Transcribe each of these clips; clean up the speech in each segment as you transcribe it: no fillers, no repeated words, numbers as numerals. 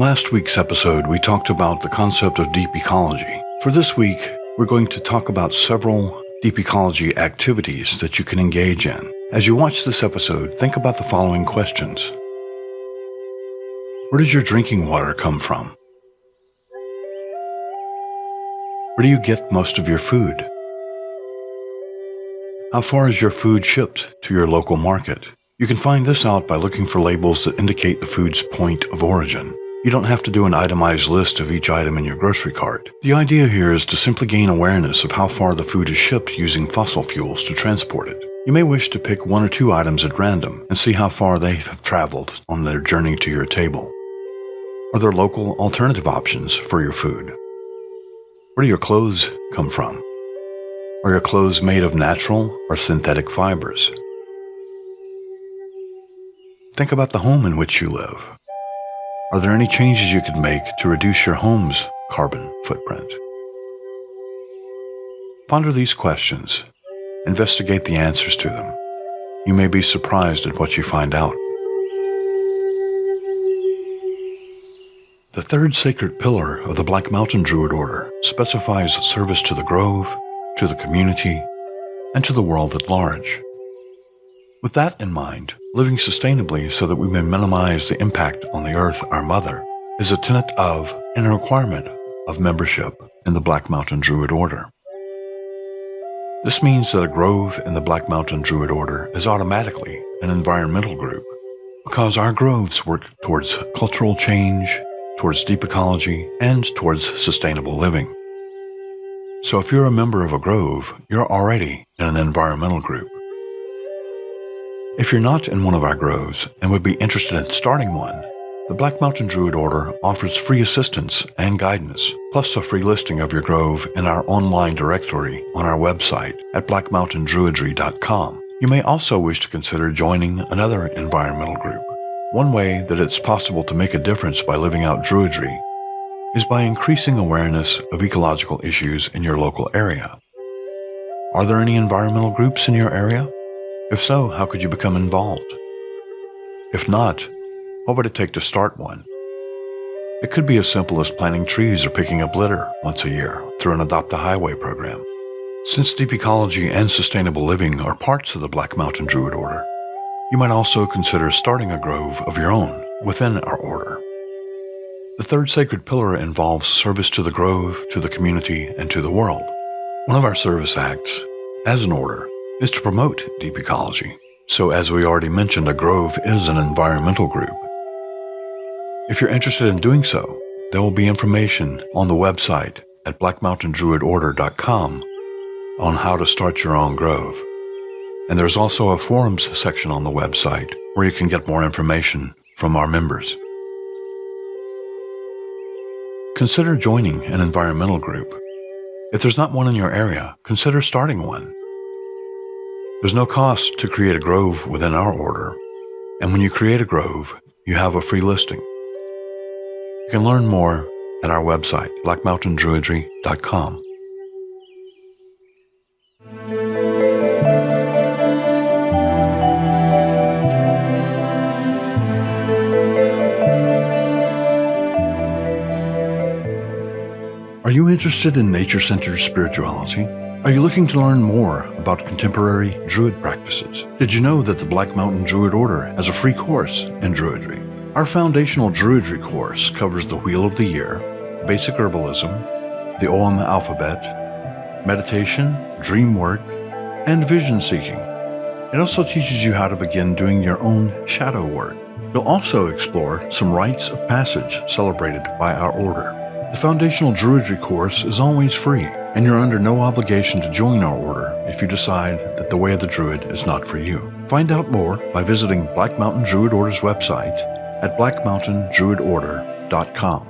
last week's episode, we talked about the concept of deep ecology. For this week, we're going to talk about several deep ecology activities that you can engage in. As you watch this episode, think about the following questions. Where does your drinking water come from? Where do you get most of your food? How far is your food shipped to your local market? You can find this out by looking for labels that indicate the food's point of origin. You don't have to do an itemized list of each item in your grocery cart. The idea here is to simply gain awareness of how far the food is shipped using fossil fuels to transport it. You may wish to pick one or two items at random and see how far they have traveled on their journey to your table. Are there local alternative options for your food? Where do your clothes come from? Are your clothes made of natural or synthetic fibers? Think about the home in which you live. Are there any changes you could make to reduce your home's carbon footprint? Ponder these questions. Investigate the answers to them. You may be surprised at what you find out. The third sacred pillar of the Black Mountain Druid Order specifies service to the grove, to the community, and to the world at large. With that in mind, living sustainably so that we may minimize the impact on the earth, our mother, is a tenet of and a requirement of membership in the Black Mountain Druid Order. This means that a grove in the Black Mountain Druid Order is automatically an environmental group, because our groves work towards cultural change, towards deep ecology, and towards sustainable living. So if you're a member of a grove, you're already in an environmental group. If you're not in one of our groves and would be interested in starting one, the Black Mountain Druid Order offers free assistance and guidance, plus a free listing of your grove in our online directory on our website at blackmountaindruidry.com. You may also wish to consider joining another environmental group. One way that it's possible to make a difference by living out Druidry is by increasing awareness of ecological issues in your local area. Are there any environmental groups in your area? If so, how could you become involved? If not, what would it take to start one? It could be as simple as planting trees or picking up litter once a year through an Adopt a Highway program. Since deep ecology and sustainable living are parts of the Black Mountain Druid Order, you might also consider starting a grove of your own within our order. The third sacred pillar involves service to the grove, to the community, and to the world. One of our service acts, as an order, is to promote deep ecology. So as we already mentioned, a grove is an environmental group. If you're interested in doing so, there will be information on the website at blackmountaindruidorder.com on how to start your own grove. And there's also a forums section on the website where you can get more information from our members. Consider joining an environmental group. If there's not one in your area, consider starting one. There's no cost to create a grove within our order, and when you create a grove, you have a free listing. You can learn more at our website, blackmountaindruidry.com. Are you interested in nature-centered spirituality? Are you looking to learn more about contemporary Druid practices? Did you know that the Black Mountain Druid Order has a free course in Druidry? Our foundational Druidry course covers the Wheel of the Year, basic herbalism, the Ogham alphabet, meditation, dream work, and vision seeking. It also teaches you how to begin doing your own shadow work. You'll also explore some rites of passage celebrated by our order. The foundational Druidry course is always free, and you're under no obligation to join our order if you decide that the way of the Druid is not for you. Find out more by visiting Black Mountain Druid Order's website at blackmountaindruidorder.com.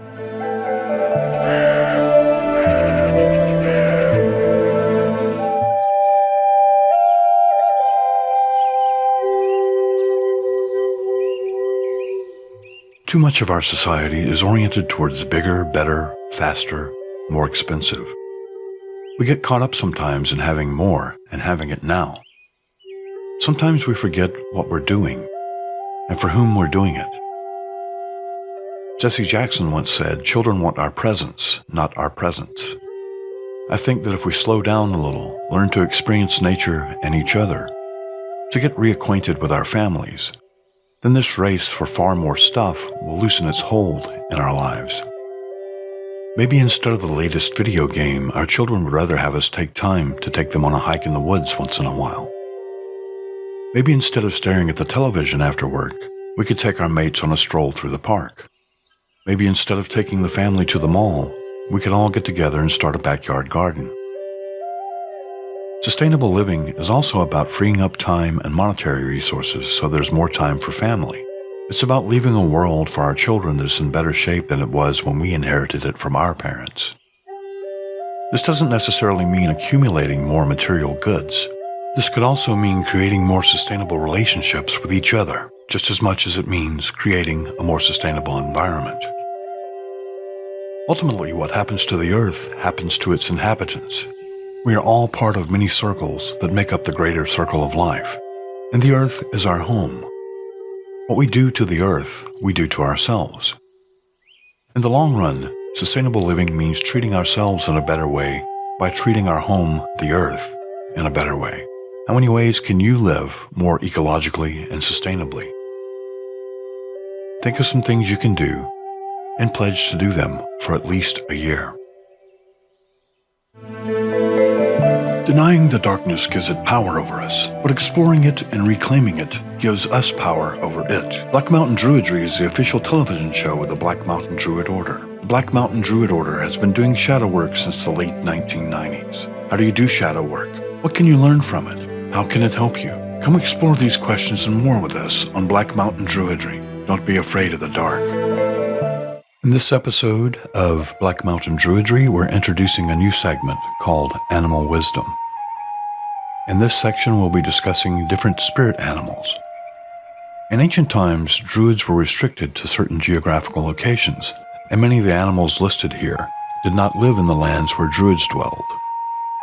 Too much of our society is oriented towards bigger, better, faster, more expensive. We get caught up sometimes in having more and having it now. Sometimes we forget what we're doing and for whom we're doing it. Jesse Jackson once said, "Children want our presence, not our presence." I think that if we slow down a little, learn to experience nature and each other, to get reacquainted with our families, then this race for far more stuff will loosen its hold in our lives. Maybe instead of the latest video game, our children would rather have us take time to take them on a hike in the woods once in a while. Maybe instead of staring at the television after work, we could take our mates on a stroll through the park. Maybe instead of taking the family to the mall, we could all get together and start a backyard garden. Sustainable living is also about freeing up time and monetary resources so there's more time for family. It's about leaving a world for our children that's in better shape than it was when we inherited it from our parents. This doesn't necessarily mean accumulating more material goods. This could also mean creating more sustainable relationships with each other, just as much as it means creating a more sustainable environment. Ultimately, what happens to the earth happens to its inhabitants. We are all part of many circles that make up the greater circle of life, and the earth is our home. What we do to the earth, we do to ourselves. In the long run, sustainable living means treating ourselves in a better way by treating our home, the earth, in a better way. How many ways can you live more ecologically and sustainably? Think of some things you can do and pledge to do them for at least a year. Denying the darkness gives it power over us, but exploring it and reclaiming it gives us power over it. Black Mountain Druidry is the official television show of the Black Mountain Druid Order. The Black Mountain Druid Order has been doing shadow work since the late 1990s. How do you do shadow work? What can you learn from it? How can it help you? Come explore these questions and more with us on Black Mountain Druidry. Don't be afraid of the dark. In this episode of Black Mountain Druidry, we're introducing a new segment called Animal Wisdom. In this section, we'll be discussing different spirit animals. In ancient times, druids were restricted to certain geographical locations, and many of the animals listed here did not live in the lands where druids dwelled.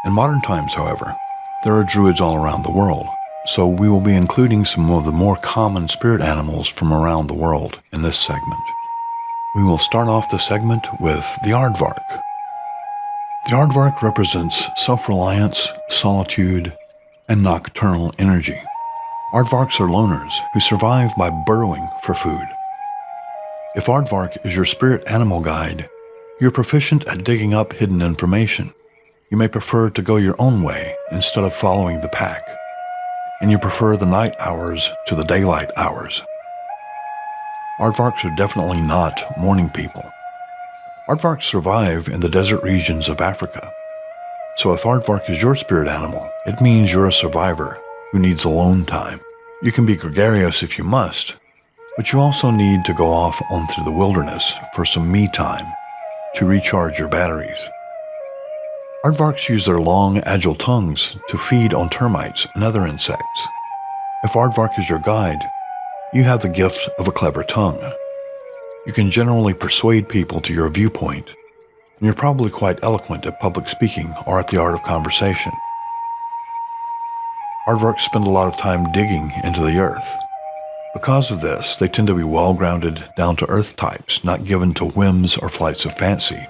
In modern times, however, there are druids all around the world, so we will be including some of the more common spirit animals from around the world in this segment. We will start off the segment with the aardvark. The aardvark represents self-reliance, solitude, and nocturnal energy. Aardvarks are loners who survive by burrowing for food. If aardvark is your spirit animal guide, you're proficient at digging up hidden information. You may prefer to go your own way instead of following the pack, and you prefer the night hours to the daylight hours. Aardvarks are definitely not morning people. Aardvarks survive in the desert regions of Africa. So if aardvark is your spirit animal, it means you're a survivor who needs alone time. You can be gregarious if you must, but you also need to go off onto the wilderness for some me time to recharge your batteries. Aardvarks use their long, agile tongues to feed on termites and other insects. If aardvark is your guide, you have the gift of a clever tongue. You can generally persuade people to your viewpoint, and you're probably quite eloquent at public speaking or at the art of conversation. Aardvarks spend a lot of time digging into the earth. Because of this, they tend to be well-grounded, down-to-earth types, not given to whims or flights of fancy.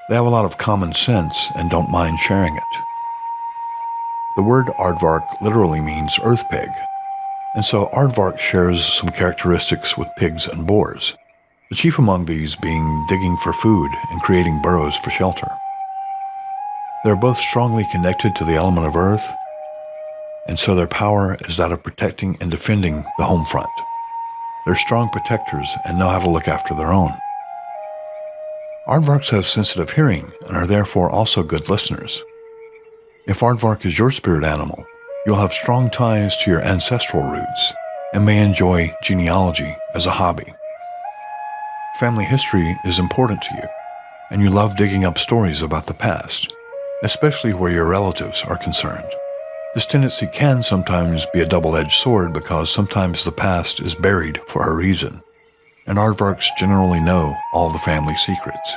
They have a lot of common sense and don't mind sharing it. The word aardvark literally means earth pig, and so aardvark shares some characteristics with pigs and boars, the chief among these being digging for food and creating burrows for shelter. They're both strongly connected to the element of earth, and so their power is that of protecting and defending the home front. They're strong protectors and know how to look after their own. Aardvarks have sensitive hearing and are therefore also good listeners. If aardvark is your spirit animal, you'll have strong ties to your ancestral roots and may enjoy genealogy as a hobby. Family history is important to you, and you love digging up stories about the past, especially where your relatives are concerned. This tendency can sometimes be a double-edged sword because sometimes the past is buried for a reason, and aardvarks generally know all the family secrets.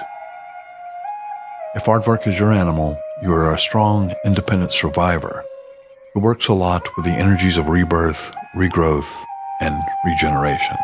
If aardvark is your animal, you are a strong, independent survivor who works a lot with the energies of rebirth, regrowth, and regeneration.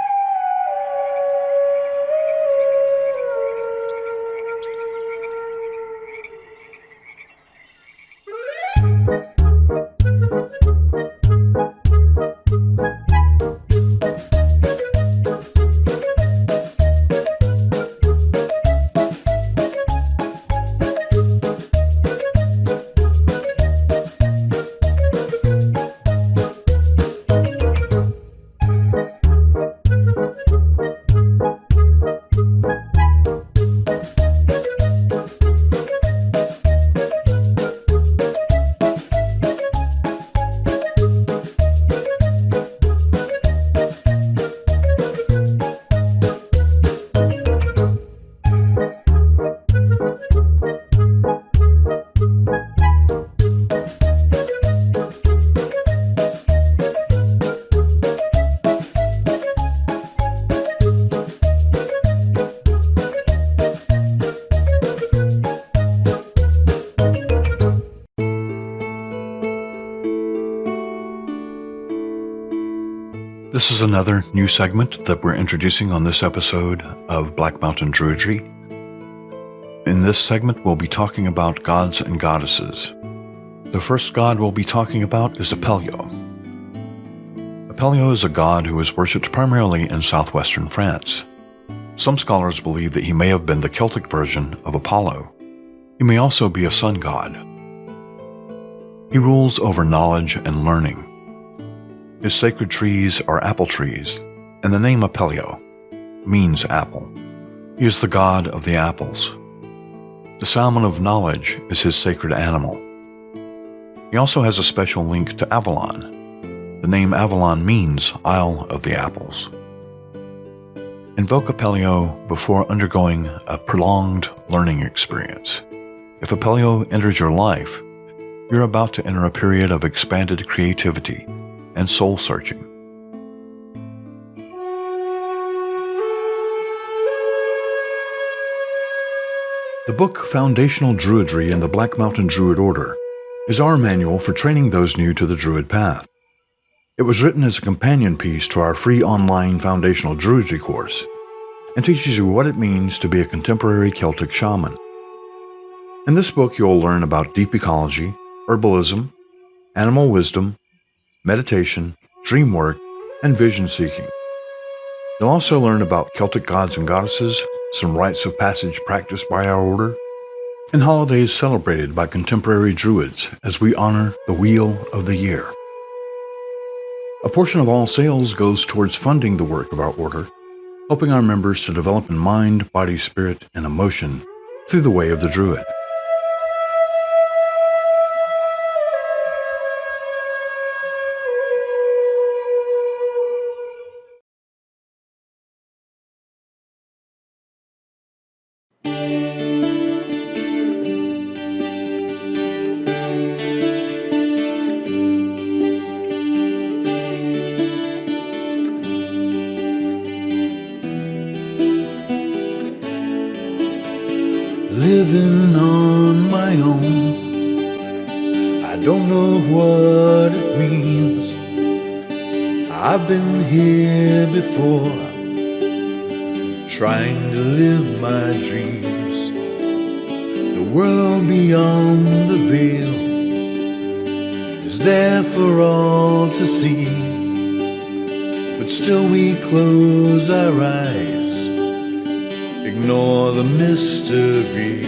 This is another new segment that we're introducing on this episode of Black Mountain Druidry. In this segment, we'll be talking about gods and goddesses. The first god we'll be talking about is Apelio. Apelio is a god who is worshipped primarily in southwestern France. Some scholars believe that he may have been the Celtic version of Apollo. He may also be a sun god. He rules over knowledge and learning. His sacred trees are apple trees, and the name Apelio means apple. He is the god of the apples. The salmon of knowledge is his sacred animal. He also has a special link to Avalon. The name Avalon means Isle of the Apples. Invoke Apelio before undergoing a prolonged learning experience. If Apelio enters your life, you're about to enter a period of expanded creativity and soul-searching. The book Foundational Druidry in the Black Mountain Druid Order is our manual for training those new to the Druid path. It was written as a companion piece to our free online Foundational Druidry course and teaches you what it means to be a contemporary Celtic shaman. In this book, you'll learn about deep ecology, herbalism, animal wisdom, meditation, dream work, and vision seeking. You'll also learn about Celtic gods and goddesses, some rites of passage practiced by our order, and holidays celebrated by contemporary Druids as we honor the Wheel of the Year. A portion of all sales goes towards funding the work of our order, helping our members to develop in mind, body, spirit, and emotion through the way of the Druid. Living on my own, I don't know what it means. I've been here before, trying to live my dreams. The world beyond the veil is there for all to see, but still we close our eyes, ignore the mystery.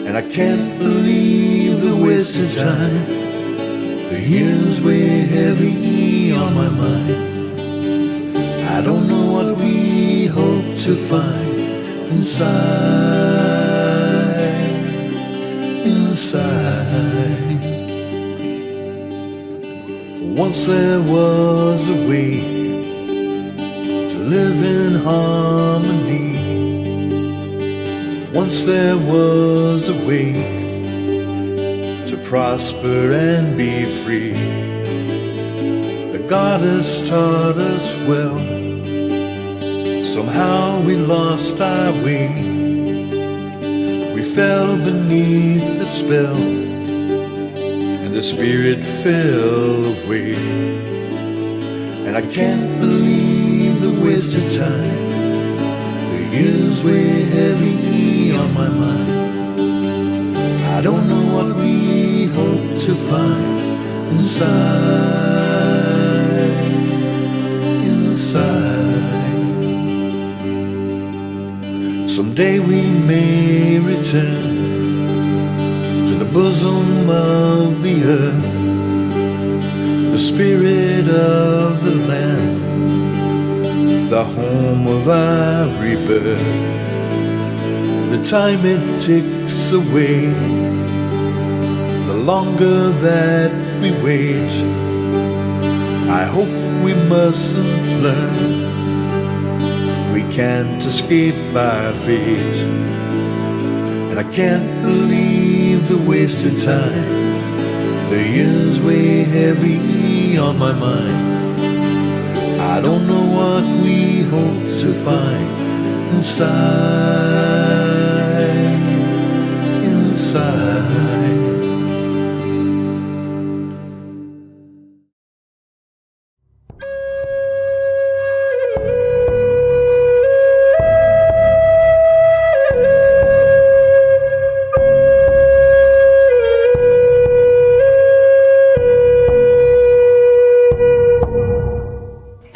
And I can't believe the wasted time. The years weigh heavy on my mind. I don't know what we hope to find inside. Once there was a way to live in harmony. Once there was a way to prosper and be free. The goddess taught us well. Somehow we lost our way. We fell beneath the spell, and the spirit fell away. And I can't believe the wasted time. The years weigh heavy on my mind. I don't know what we hope to find inside. Someday we may return to the bosom of the earth, the spirit of the land, the home of our rebirth. The time it ticks away, the longer that we wait. I hope we mustn't learn we can't escape our fate. And I can't believe the wasted time. The years weigh heavy on my mind. I don't know what we hope to find inside.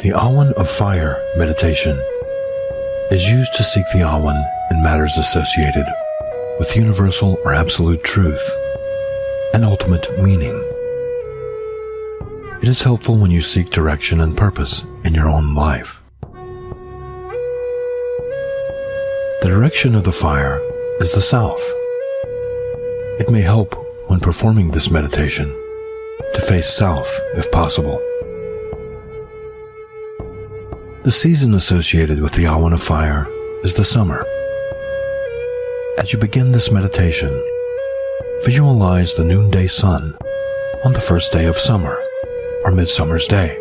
The Awan of Fire meditation is used to seek the Awan in matters associated with universal or absolute truth and ultimate meaning. It is helpful when you seek direction and purpose in your own life. The direction of the fire is the south. It may help when performing this meditation to face south if possible. The season associated with the Awan of Fire is the summer. As you begin this meditation, visualize the noonday sun on the first day of summer, or Midsummer's Day.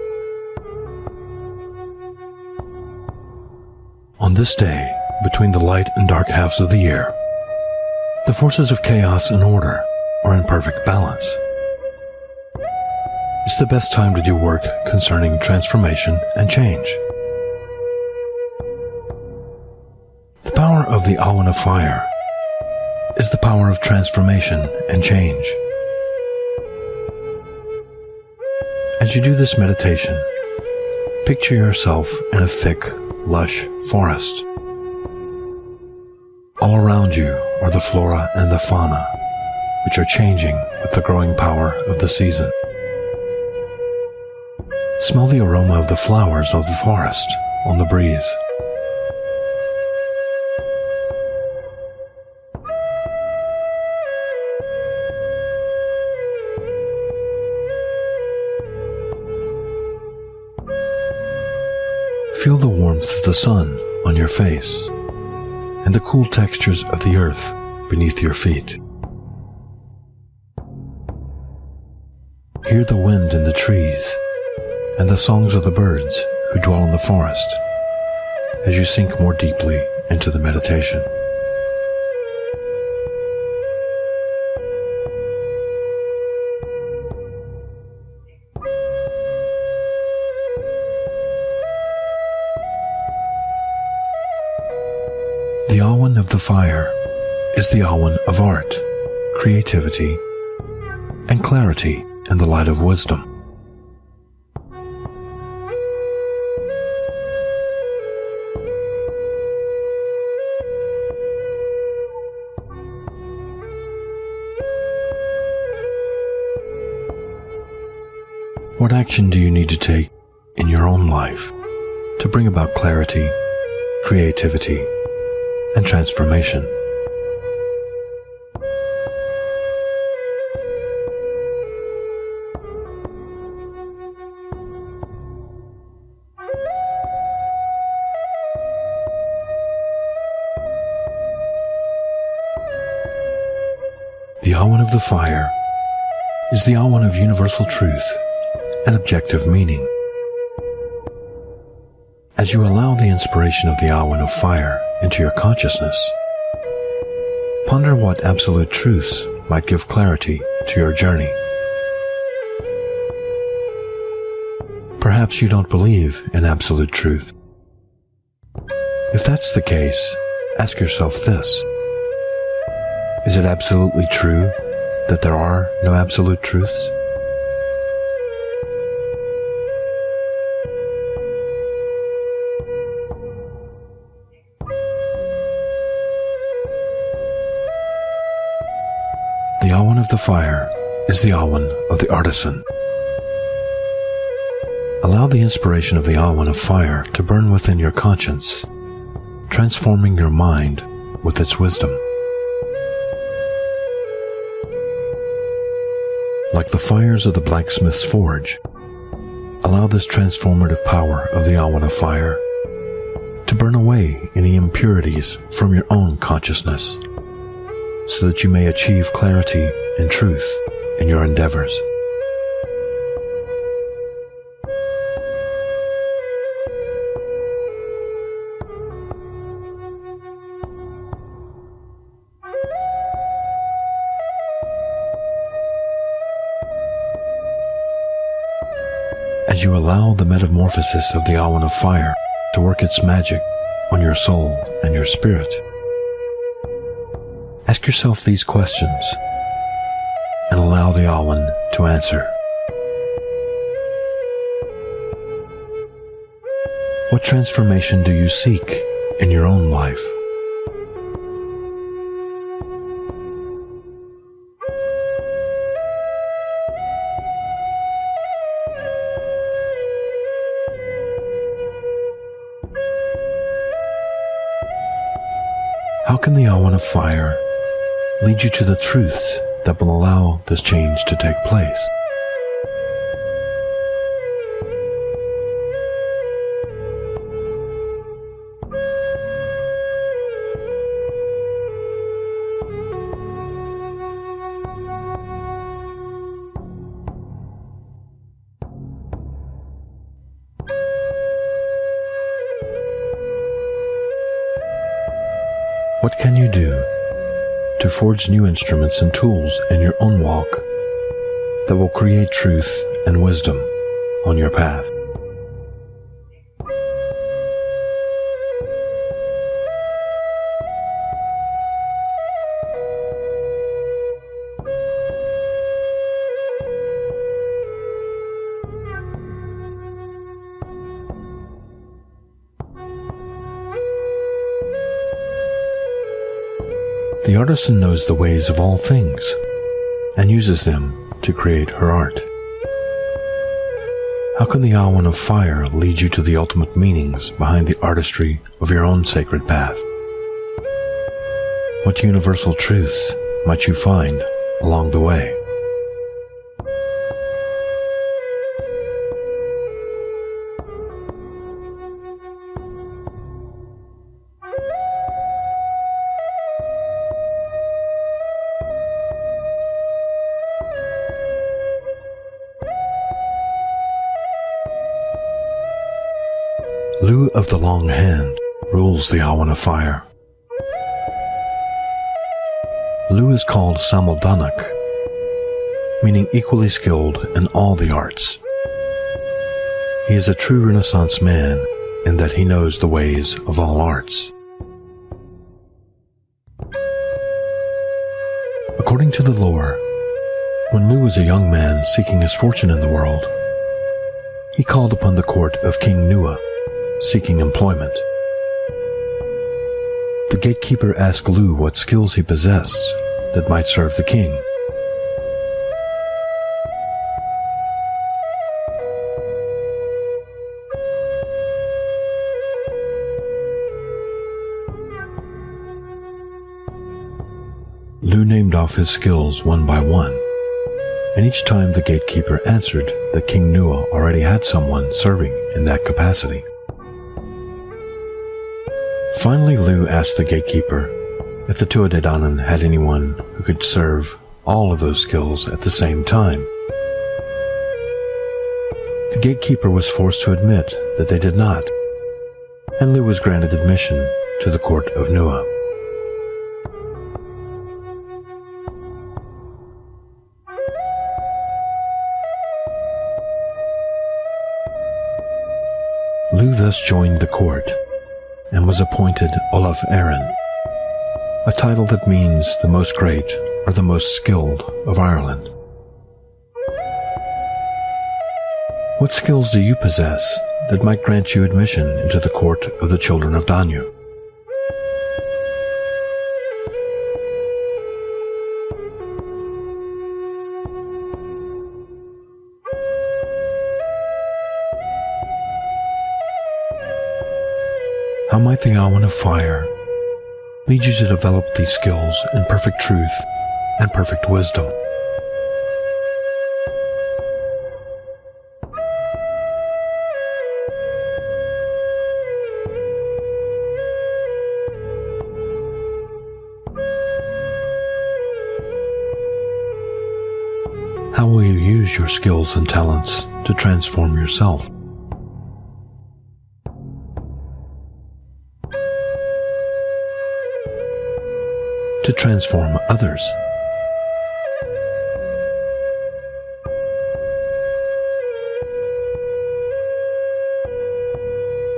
On this day, between the light and dark halves of the year, the forces of chaos and order are in perfect balance. It's the best time to do work concerning transformation and change. The power of the Awan of Fire is the power of transformation and change. As you do this meditation, picture yourself in a thick, lush forest. All around you are the flora and the fauna, which are changing with the growing power of the season. Smell the aroma of the flowers of the forest on the breeze. Feel the warmth of the sun on your face and the cool textures of the earth beneath your feet. Hear the wind in the trees and the songs of the birds who dwell in the forest as you sink more deeply into the meditation. The Awan of the Fire is the Awan of art, creativity, and clarity in the light of wisdom. What action do you need to take in your own life to bring about clarity, creativity, and transformation? The Awan of the Fire is the Awan of universal truth and objective meaning. As you allow the inspiration of the Awan of Fire into your consciousness, ponder what absolute truths might give clarity to your journey. Perhaps you don't believe in absolute truth. If that's the case, ask yourself this: is it absolutely true that there are no absolute truths? The Awan of the Fire is the Awan of the artisan. Allow the inspiration of the Awan of Fire to burn within your conscience, transforming your mind with its wisdom. Like the fires of the blacksmith's forge, allow this transformative power of the Awan of Fire to burn away any impurities from your own consciousness, so that you may achieve clarity and truth in your endeavors. As you allow the metamorphosis of the Awan of Fire to work its magic on your soul and your spirit, ask yourself these questions and allow the Awan to answer. What transformation do you seek in your own life? How can the Awan of Fire lead you to the truths that will allow this change to take place? What can you do to forge new instruments and tools in your own walk that will create truth and wisdom on your path? The artisan knows the ways of all things and uses them to create her art. How can the Awan of Fire lead you to the ultimate meanings behind the artistry of your own sacred path? What universal truths might you find along the way? Lu of the Long Hand rules the Awan of Fire. Lu is called Samaldanak, meaning equally skilled in all the arts. He is a true Renaissance man in that he knows the ways of all arts. According to the lore, when Lu was a young man seeking his fortune in the world, he called upon the court of King Nua, seeking employment. The gatekeeper asked Lu what skills he possessed that might serve the king. Lu named off his skills one by one, and each time the gatekeeper answered that King Nua already had someone serving in that capacity. Finally, Lu asked the gatekeeper if the Tuatha had anyone who could serve all of those skills at the same time. The gatekeeper was forced to admit that they did not, and Lu was granted admission to the court of Nua. Lu thus joined the court and was appointed Olaf Aaron, a title that means the most great or the most skilled of Ireland. What skills do you possess that might grant you admission into the court of the children of Danu? How might the Awan of Fire lead you to develop these skills in perfect truth and perfect wisdom? How will you use your skills and talents to transform yourself? To transform others?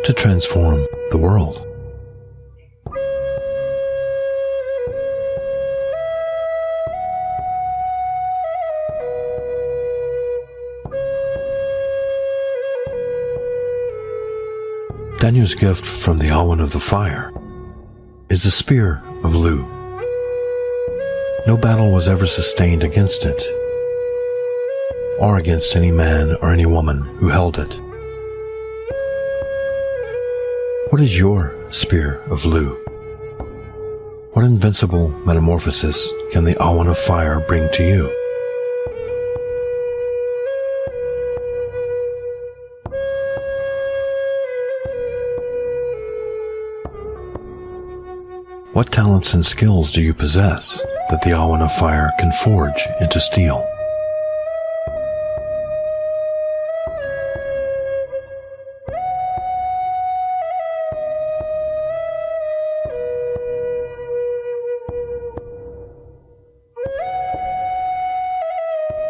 To transform the world? Daniel's gift from the Awen of the Fire is the Spear of Lu. No battle was ever sustained against it, or against any man or any woman who held it. What is your Spear of Lu? What invincible metamorphosis can the Awen of Fire bring to you? What talents and skills do you possess that the Awen of Fire can forge into steel?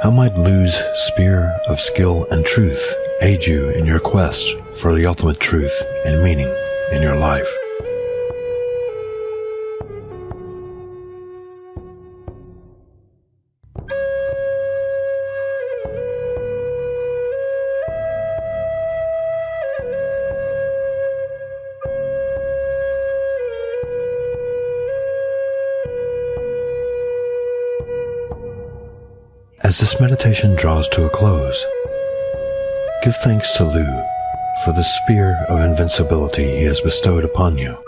How might Lu's Spear of Skill and Truth aid you in your quest for the ultimate truth and meaning in your life? As this meditation draws to a close, give thanks to Lu for the spear of invincibility he has bestowed upon you.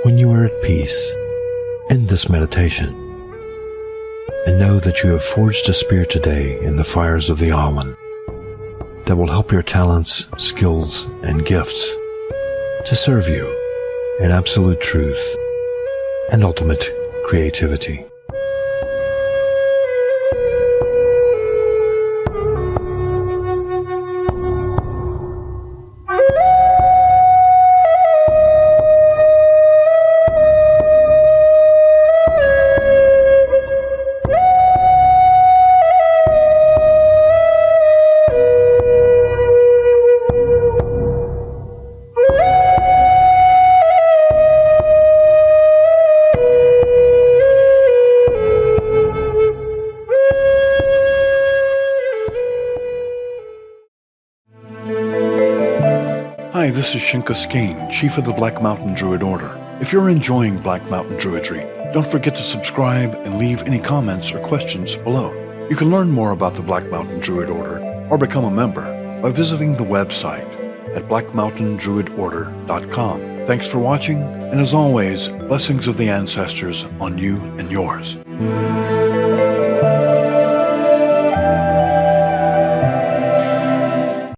When you are at peace, end this meditation and know that you have forged a spear today in the fires of the Awen that will help your talents, skills, and gifts to serve you in absolute truth and ultimate creativity. Hi, this is Shinka Skane, Chief of the Black Mountain Druid Order. If you're enjoying Black Mountain Druidry, don't forget to subscribe and leave any comments or questions below. You can learn more about the Black Mountain Druid Order or become a member by visiting the website at blackmountaindruidorder.com. Thanks for watching, and as always, blessings of the ancestors on you and yours.